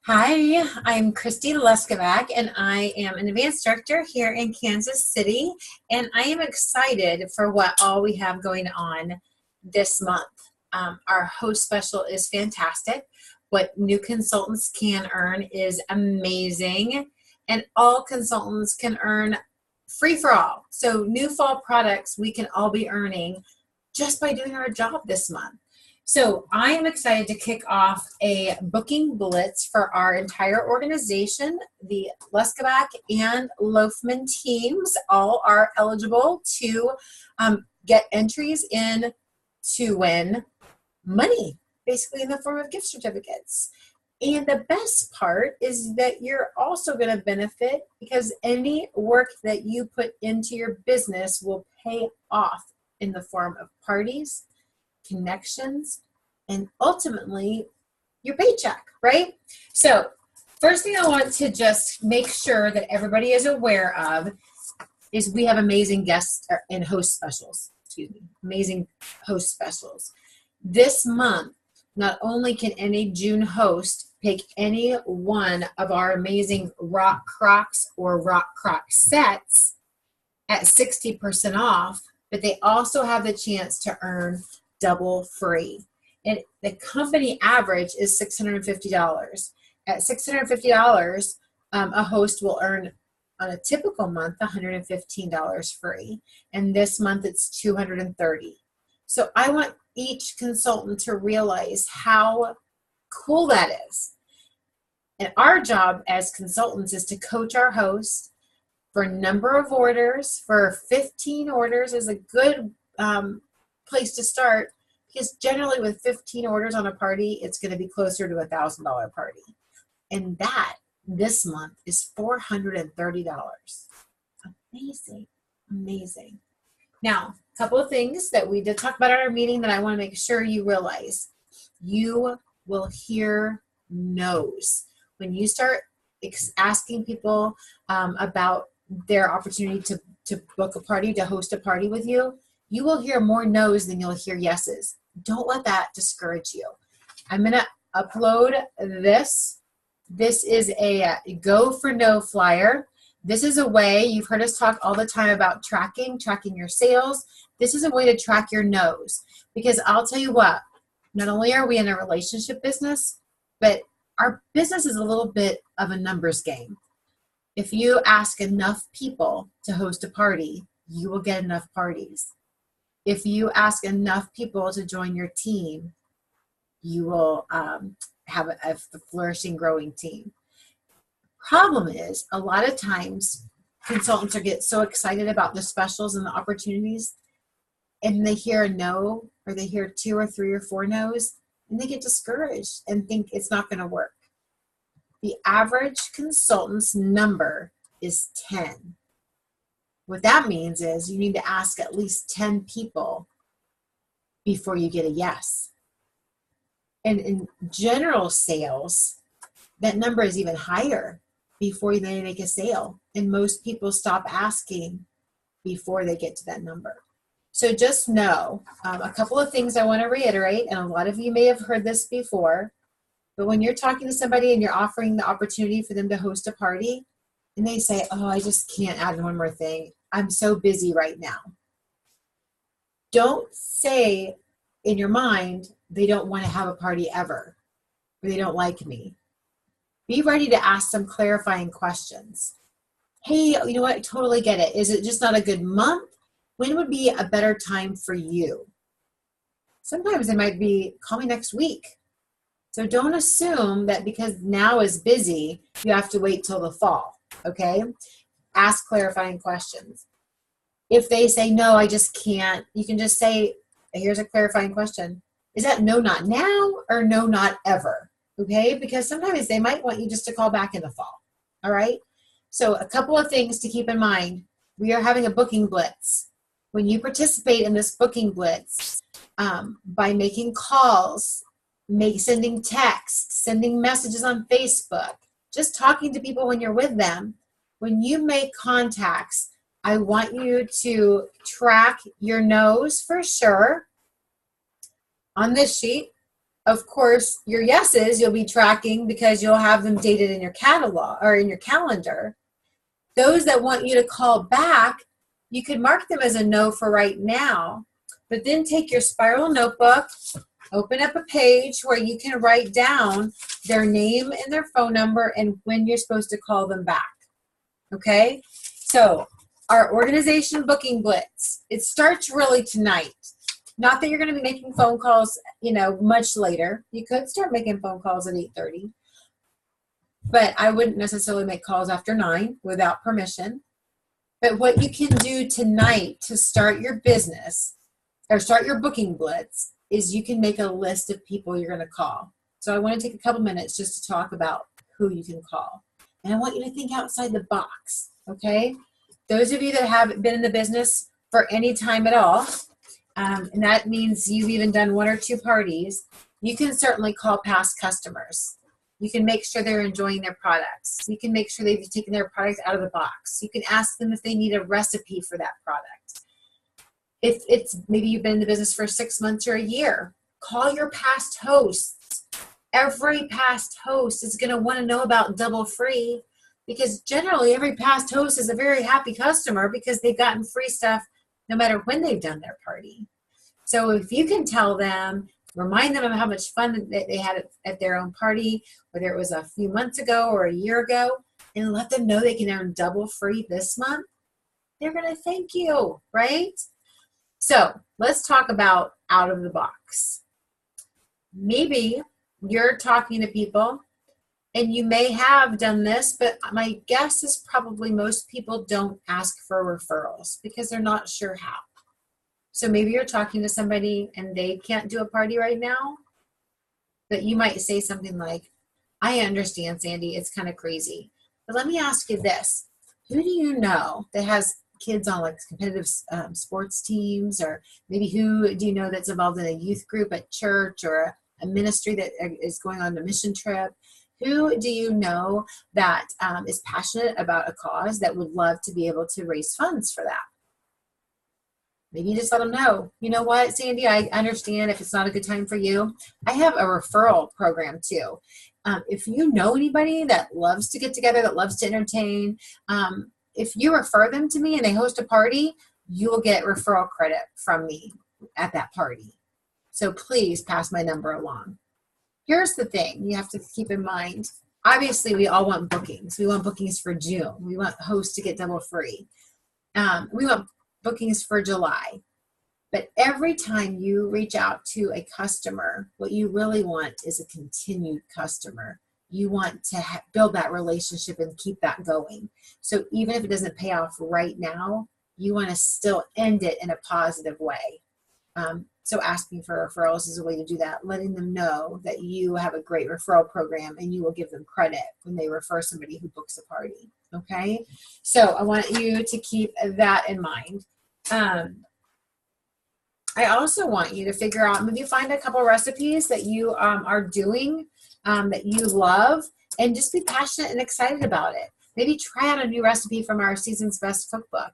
Hi, I'm Christy Leskovac, and I am an advanced director here in Kansas City, and I am excited for what all we have going on this month. Our host special is fantastic. What new consultants can earn is amazing, and all consultants can earn free for all. So new fall products we can all be earning just by doing our job this month. So I am excited to kick off a booking blitz for our entire organization. The Leskovac and Loughman teams all are eligible to get entries in to win money, basically in the form of gift certificates. And the best part is that you're also going to benefit because any work that you put into your business will pay off in the form of parties, connections, and ultimately your paycheck, right? So first thing I want to just make sure that everybody is aware of is we have amazing guest and host specials, amazing host specials. This month, not only can any June host pick any one of our amazing Rock Crocs or Rock Croc sets at 60% off, but they also have the chance to earn double free. And the company average is $650. At $650, a host will earn on a typical month $115 free. And this month it's $230. So I want each consultant to realize how cool that is. And our job as consultants is to coach our host for a number of orders. For 15 orders is a good place to start, because generally with 15 orders on a party, it's going to be closer to $1,000 party. And that this month is $430. Amazing, amazing. Now, a couple of things that we did talk about at our meeting that I want to make sure you realize. You will hear no's. When you start asking people about their opportunity to book a party, to host a party with you, you will hear more no's than you'll hear yeses. Don't let that discourage you. I'm going to upload this. This is a go for no flyer. This is a way, you've heard us talk all the time about tracking your sales. This is a way to track your no's. Because I'll tell you what, not only are we in a relationship business, but our business is a little bit of a numbers game. If you ask enough people to host a party, you will get enough parties. If you ask enough people to join your team, you will have a flourishing, growing team. Problem is, a lot of times consultants get so excited about the specials and the opportunities, and they hear a no, or they hear 2 or 3 or 4 no's, and they get discouraged and think it's not going to work. The average consultant's number is 10. What that means is you need to ask at least 10 people before you get a yes. And in general sales, that number is even higher before they make a sale. And most people stop asking before they get to that number. So just know a couple of things I want to reiterate, and a lot of you may have heard this before, but when you're talking to somebody and you're offering the opportunity for them to host a party, and they say, oh, I just can't add one more thing. I'm so busy right now. Don't say in your mind, they don't want to have a party ever, or they don't like me. Be ready to ask some clarifying questions. Hey, you know what? I totally get it. Is it just not a good month? When would be a better time for you? Sometimes it might be, call me next week. So don't assume that because now is busy, you have to wait till the fall, okay? Ask clarifying questions. If they say, no, I just can't, you can just say, here's a clarifying question. Is that no, not now, or no, not ever? Okay, because sometimes they might want you just to call back in the fall, all right? So a couple of things to keep in mind. We are having a booking blitz. When you participate in this booking blitz, by making calls, sending texts, sending messages on Facebook, just talking to people when you're with them, when you make contacts, I want you to track your no's for sure on this sheet. of course, your yeses you'll be tracking because you'll have them dated in your catalog or in your calendar. Those that want you to call back, you could mark them as a no for right now, but then take your spiral notebook, open up a page where you can write down their name and their phone number and when you're supposed to call them back. Okay? So our organization booking blitz, it starts really tonight. Not that you're going to be making phone calls, much later. You could start making phone calls at 8:30. But I wouldn't necessarily make calls after 9 without permission. But what you can do tonight to start your business or start your booking blitz is you can make a list of people you're going to call. So I want to take a couple minutes just to talk about who you can call. And I want you to think outside the box, okay? Those of you that haven't been in the business for any time at all, and that means you've even done 1 or 2 parties, you can certainly call past customers. You can make sure they're enjoying their products. You can make sure they've taken their product out of the box. You can ask them if they need a recipe for that product. If it's maybe you've been in the business for 6 months or a year, call your past hosts. Every past host is going to want to know about Double Free because generally every past host is a very happy customer because they've gotten free stuff no matter when they've done their party. So if you can tell them, remind them of how much fun they had at their own party, whether it was a few months ago or a year ago, and let them know they can earn Double Free this month, they're going to thank you, right? So let's talk about out of the box. Maybe you're talking to people and you may have done this, but my guess is probably most people don't ask for referrals because they're not sure how. So maybe you're talking to somebody and they can't do a party right now, but you might say something like, I understand, Sandy, it's kind of crazy. But let me ask you this. Who do you know that has kids on like competitive sports teams, or maybe who do you know that's involved in a youth group at church or a ministry that is going on a mission trip? Who do you know that is passionate about a cause that would love to be able to raise funds for that? Maybe you just let them know, you know what, Sandy, I understand if it's not a good time for you. I have a referral program too. If you know anybody that loves to get together, that loves to entertain, if you refer them to me and they host a party, you will get referral credit from me at that party. So please pass my number along. Here's the thing you have to keep in mind. Obviously, we all want bookings. We want bookings for June. We want hosts to get Double Free. We want bookings for July. But every time you reach out to a customer, what you really want is a continued customer. You want to build that relationship and keep that going. So even if it doesn't pay off right now, you want to still end it in a positive way. So asking for referrals is a way to do that, letting them know that you have a great referral program and you will give them credit when they refer somebody who books a party. Okay? So I want you to keep that in mind. I also want you to figure out, maybe find a couple recipes that you are doing that you love, and just be passionate and excited about it. Maybe try out a new recipe from our Season's Best cookbook.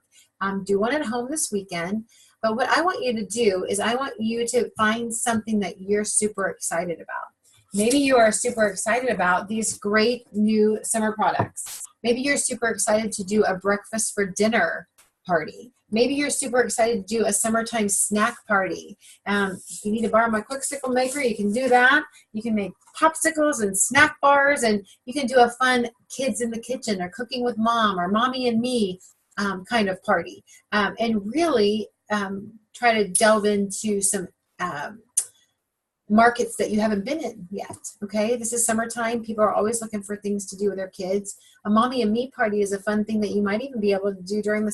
Do one at home this weekend. But what I want you to do is I want you to find something that you're super excited about. Maybe you are super excited about these great new summer products. Maybe you're super excited to do a breakfast for dinner party. Maybe you're super excited to do a summertime snack party. If you need to borrow my Quick-Sickle maker, you can do that. You can make popsicles and snack bars, and you can do a fun kids in the kitchen or cooking with mom or mommy and me kind of party. And really try to delve into some markets that you haven't been in yet. Okay, this is summertime. People are always looking for things to do with their kids. A mommy and me party is a fun thing that you might even be able to do during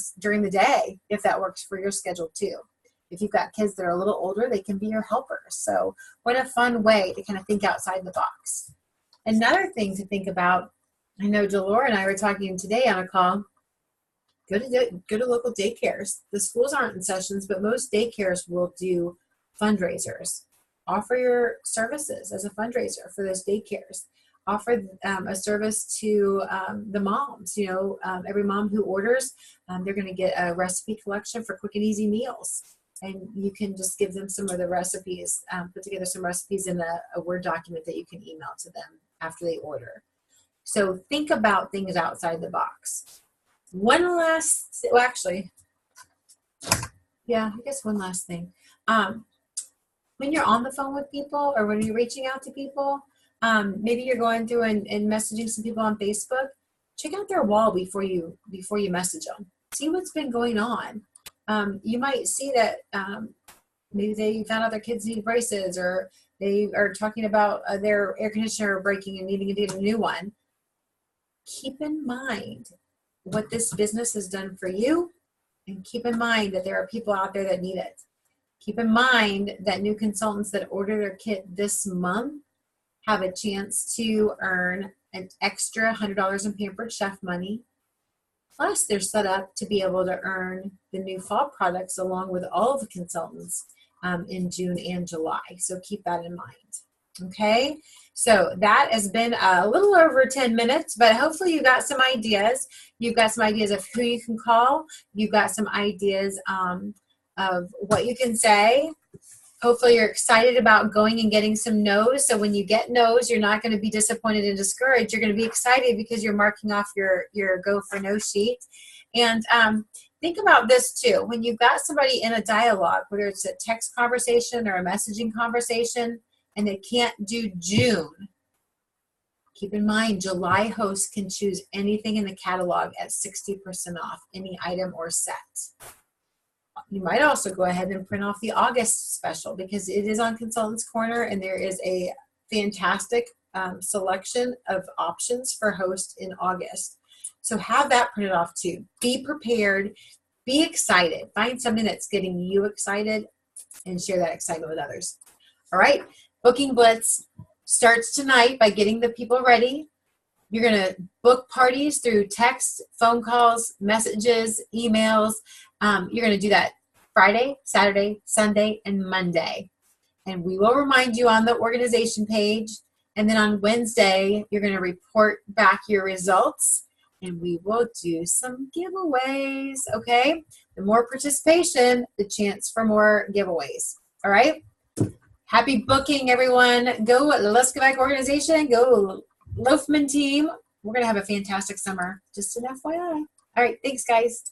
the day, if that works for your schedule too. If you've got kids that are a little older, they can be your helpers. So what a fun way to kind of think outside the box. Another thing to think about, I know Delora and I were talking today on a call. Go to local daycares. The schools aren't in sessions, but most daycares will do fundraisers. Offer your services as a fundraiser for those daycares. Offer a service to the moms. Every mom who orders, they're going to get a recipe collection for quick and easy meals. and you can just give them some of the recipes, put together some recipes in a Word document that you can email to them after they order. So think about things outside the box. One last, well, actually, yeah, I guess one last thing. When you're on the phone with people or when you're reaching out to people, maybe you're going through and messaging some people on Facebook, check out their wall before you message them. See what's been going on. You might see that maybe they found out their kids need braces, or they are talking about their air conditioner breaking and needing to get a new one. Keep in mind what this business has done for you, and keep in mind that there are people out there that need it. Keep in mind that new consultants that order their kit this month have a chance to earn an extra $100 in Pampered Chef money. Plus, they're set up to be able to earn the new fall products along with all of the consultants in June and July. So keep that in mind. Okay, so that has been a little over 10 minutes, but hopefully you got some ideas. You've got some ideas of who you can call. You've got some ideas of what you can say. Hopefully you're excited about going and getting some no's. So when you get no's, you're not going to be disappointed and discouraged. You're going to be excited because you're marking off your go for no sheet. And think about this too. When you've got somebody in a dialogue, whether it's a text conversation or a messaging conversation, and they can't do June, keep in mind July hosts can choose anything in the catalog at 60% off, any item or set. You might also go ahead and print off the August special because it is on Consultants Corner, and there is a fantastic selection of options for host in August. So have that printed off too. Be prepared. Be excited. Find something that's getting you excited and share that excitement with others. All right. Booking Blitz starts tonight by getting the people ready. You're going to book parties through text, phone calls, messages, emails. You're going to do that Friday, Saturday, Sunday, and Monday. And we will remind you on the organization page. And then on Wednesday, you're going to report back your results. And we will do some giveaways, okay? The more participation, the chance for more giveaways, all right? Happy booking, everyone. Go Leskovac organization. Go Loughman team. We're going to have a fantastic summer. Just an FYI. All right. Thanks, guys.